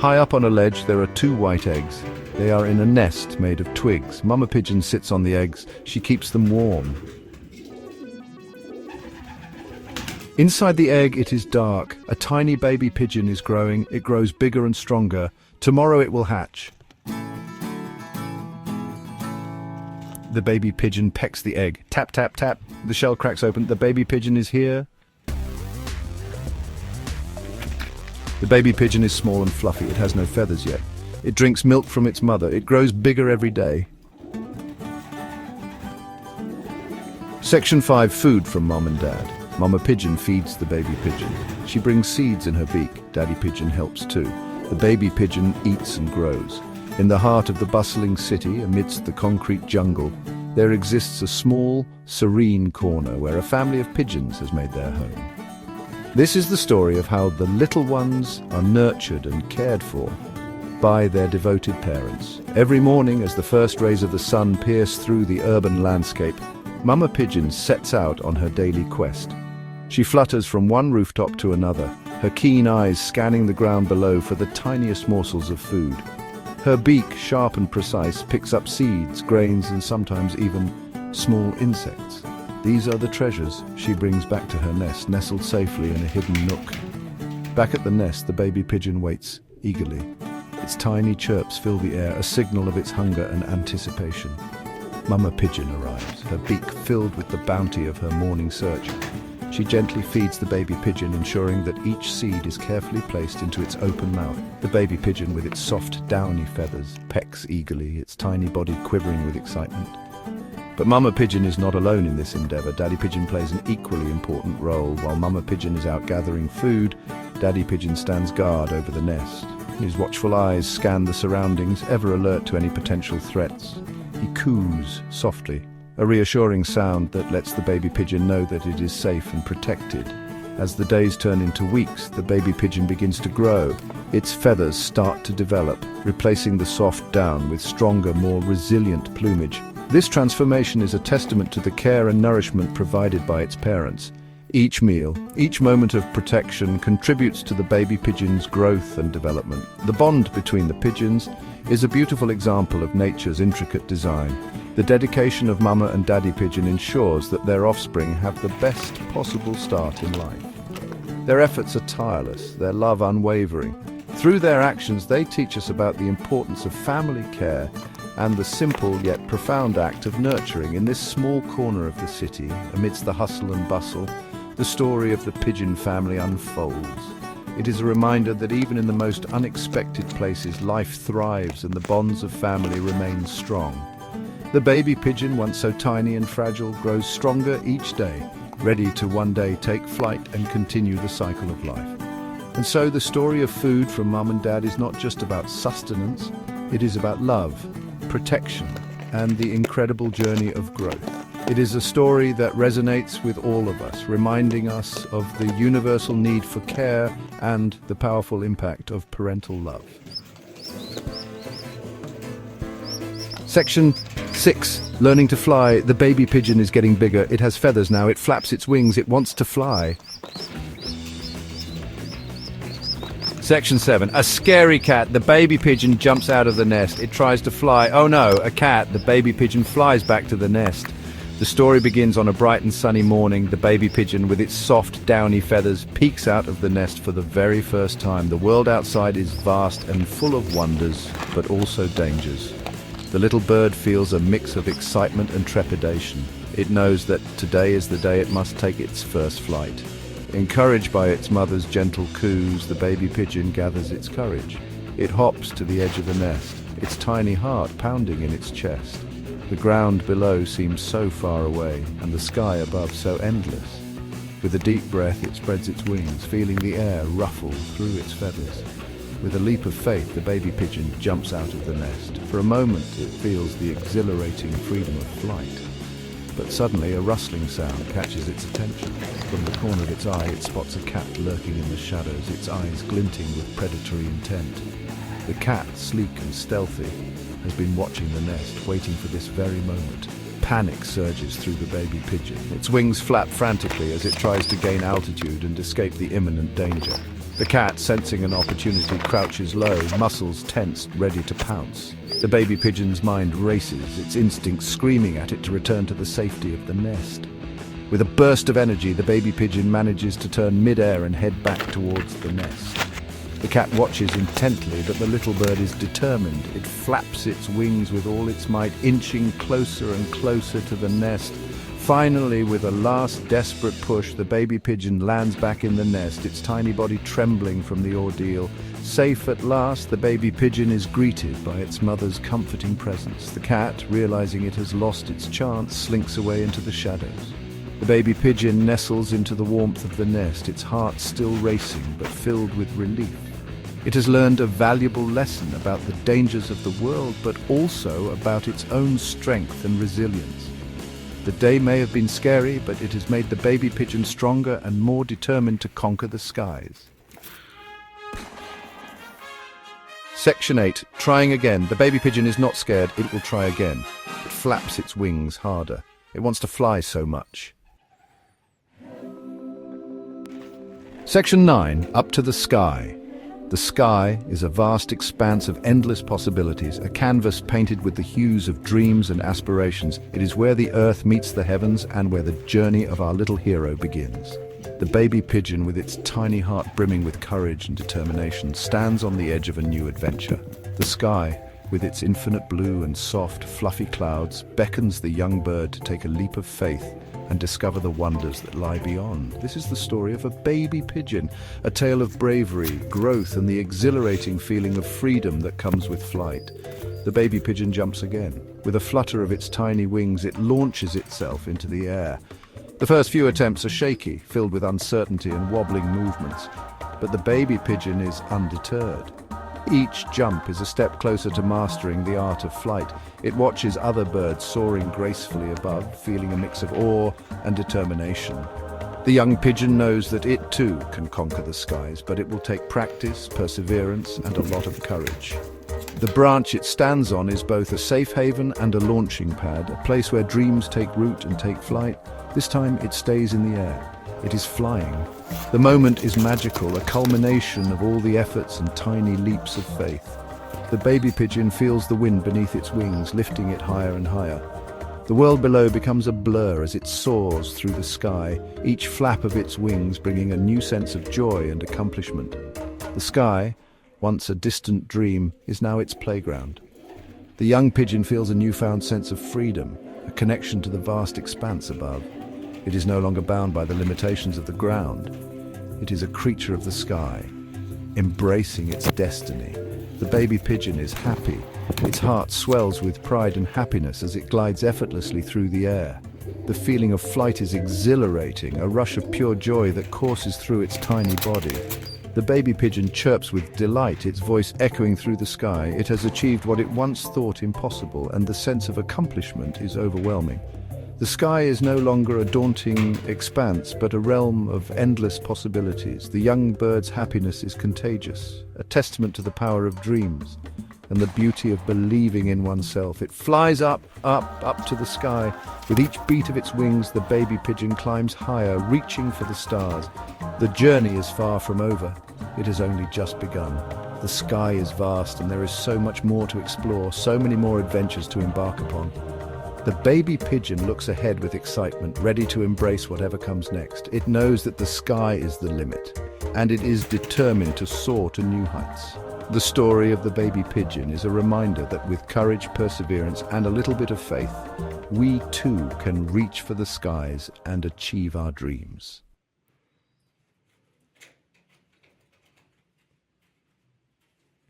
High up on a ledge, there are two white eggs. They are in a nest made of twigs. Mama Pigeon sits on the eggs. She keeps them warm. Inside the egg, it is dark. A tiny baby pigeon is growing. It grows bigger and stronger. Tomorrow it will hatch. The baby pigeon pecks the egg. Tap, tap, tap. The shell cracks open. The baby pigeon is here. The baby pigeon is small and fluffy. It has no feathers yet. It drinks milk from its mother. It grows bigger every day. Section 5. Food from Mom and Dad. Mama Pigeon feeds the baby pigeon. She brings seeds in her beak. Daddy Pigeon helps too. The baby pigeon eats and grows. In the heart of the bustling city, amidst the concrete jungle, there exists a small, serene corner where a family of pigeons has made their home. This is the story of how the little ones are nurtured and cared for by their devoted parents. Every morning, as the first rays of the sun pierce through the urban landscape, Mama Pigeon sets out on her daily quest. She flutters from one rooftop to another, her keen eyes scanning the ground below for the tiniest morsels of food. Her beak, sharp and precise, picks up seeds, grains, and sometimes even small insects. These are the treasures she brings back to her nest, nestled safely in a hidden nook. Back at the nest, the baby pigeon waits eagerly. Its tiny chirps fill the air, a signal of its hunger and anticipation. Mama Pigeon arrives, her beak filled with the bounty of her morning search. She gently feeds the baby pigeon, ensuring that each seed is carefully placed into its open mouth. The baby pigeon, with its soft, downy feathers, pecks eagerly, its tiny body quivering with excitement. But Mama Pigeon is not alone in this endeavor. Daddy Pigeon plays an equally important role. While Mama Pigeon is out gathering food, Daddy Pigeon stands guard over the nest. His watchful eyes scan the surroundings, ever alert to any potential threats. He coos softly, a reassuring sound that lets the baby pigeon know that it is safe and protected. As the days turn into weeks, the baby pigeon begins to grow. Its feathers start to develop, replacing the soft down with stronger, more resilient plumage. This transformation is a testament to the care and nourishment provided by its parents. Each meal, each moment of protection contributes to the baby pigeon's growth and development. The bond between the pigeons is a beautiful example of nature's intricate design. The dedication of Mama and Daddy Pigeon ensures that their offspring have the best possible start in life. Their efforts are tireless, their love unwavering. Through their actions, they teach us about the importance of family care and the simple yet profound act of nurturing. In this small corner of the city, amidst the hustle and bustle, the story of the pigeon family unfolds. It is a reminder that even in the most unexpected places, life thrives and the bonds of family remain strong. The baby pigeon, once so tiny and fragile, grows stronger each day, ready to one day take flight and continue the cycle of life. And so the story of food from Mum and Dad is not just about sustenance, it is about love, protection, and the incredible journey of growth. It is a story that resonates with all of us, reminding us of the universal need for care and the powerful impact of parental love. Section 6. Learning to fly. The baby pigeon is getting bigger. It has feathers now. It flaps its wings. It wants to fly. Section 7. A scary cat. The baby pigeon jumps out of the nest. It tries to fly. Oh no, a cat. The baby pigeon flies back to the nest. The story begins on a bright and sunny morning. The baby pigeon, with its soft, downy feathers, peeks out of the nest for the very first time. The world outside is vast and full of wonders, but also dangers. The little bird feels a mix of excitement and trepidation. It knows that today is the day it must take its first flight. Encouraged by its mother's gentle coos, the baby pigeon gathers its courage. It hops to the edge of the nest, its tiny heart pounding in its chest. The ground below seems so far away, and the sky above so endless. With a deep breath, it spreads its wings, feeling the air ruffle through its feathers. With a leap of faith, the baby pigeon jumps out of the nest. For a moment, it feels the exhilarating freedom of flight. But suddenly, a rustling sound catches its attention. From the corner of its eye, it spots a cat lurking in the shadows, its eyes glinting with predatory intent. The cat, sleek and stealthy, has been watching the nest, waiting for this very moment. Panic surges through the baby pigeon. Its wings flap frantically as it tries to gain altitude and escape the imminent danger. The cat, sensing an opportunity, crouches low, muscles tensed, ready to pounce. The baby pigeon's mind races, its instincts screaming at it to return to the safety of the nest. With a burst of energy, the baby pigeon manages to turn mid-air and head back towards the nest. The cat watches intently, but the little bird is determined. It flaps its wings with all its might, inching closer and closer to the nest. Finally, with a last desperate push, the baby pigeon lands back in the nest, its tiny body trembling from the ordeal. Safe at last, the baby pigeon is greeted by its mother's comforting presence. The cat, realizing it has lost its chance, slinks away into the shadows. The baby pigeon nestles into the warmth of the nest, its heart still racing but filled with relief. It has learned a valuable lesson about the dangers of the world, but also about its own strength and resilience. The day may have been scary, but it has made the baby pigeon stronger and more determined to conquer the skies. Section 8. Trying again. The baby pigeon is not scared, it will try again. It flaps its wings harder. It wants to fly so much. Section 9. Up to the sky. The sky is a vast expanse of endless possibilities, a canvas painted with the hues of dreams and aspirations. It is where the earth meets the heavens and where the journey of our little hero begins. The baby pigeon, with its tiny heart brimming with courage and determination, stands on the edge of a new adventure. The sky, with its infinite blue and soft, fluffy clouds, beckons the young bird to take a leap of faith and discover the wonders that lie beyond. This is the story of a baby pigeon, a tale of bravery, growth, and the exhilarating feeling of freedom that comes with flight. The baby pigeon jumps again. With a flutter of its tiny wings, it launches itself into the air. The first few attempts are shaky, filled with uncertainty and wobbling movements, but the baby pigeon is undeterred. Each jump is a step closer to mastering the art of flight. It watches other birds soaring gracefully above, feeling a mix of awe and determination. The young pigeon knows that it too can conquer the skies, but it will take practice, perseverance, and a lot of courage. The branch it stands on is both a safe haven and a launching pad, a place where dreams take root and take flight. This time it stays in the air. It is flying. The moment is magical, a culmination of all the efforts and tiny leaps of faith. The baby pigeon feels the wind beneath its wings, lifting it higher and higher. The world below becomes a blur as it soars through the sky, each flap of its wings bringing a new sense of joy and accomplishment. The sky, once a distant dream, is now its playground. The young pigeon feels a newfound sense of freedom, a connection to the vast expanse above. It is no longer bound by the limitations of the ground. It is a creature of the sky, embracing its destiny. The baby pigeon is happy. Its heart swells with pride and happiness as it glides effortlessly through the air. The feeling of flight is exhilarating, a rush of pure joy that courses through its tiny body. The baby pigeon chirps with delight, its voice echoing through the sky. It has achieved what it once thought impossible, and the sense of accomplishment is overwhelming. The sky is no longer a daunting expanse, but a realm of endless possibilities. The young bird's happiness is contagious, a testament to the power of dreams and the beauty of believing in oneself. It flies up to the sky. With each beat of its wings, the baby pigeon climbs higher, reaching for the stars. The journey is far from over. It has only just begun. The sky is vast, and there is so much more to explore, so many more adventures to embark upon. The baby pigeon looks ahead with excitement, ready to embrace whatever comes next. It knows that the sky is the limit, and it is determined to soar to new heights. The story of the baby pigeon is a reminder that with courage, perseverance, and a little bit of faith, we too can reach for the skies and achieve our dreams.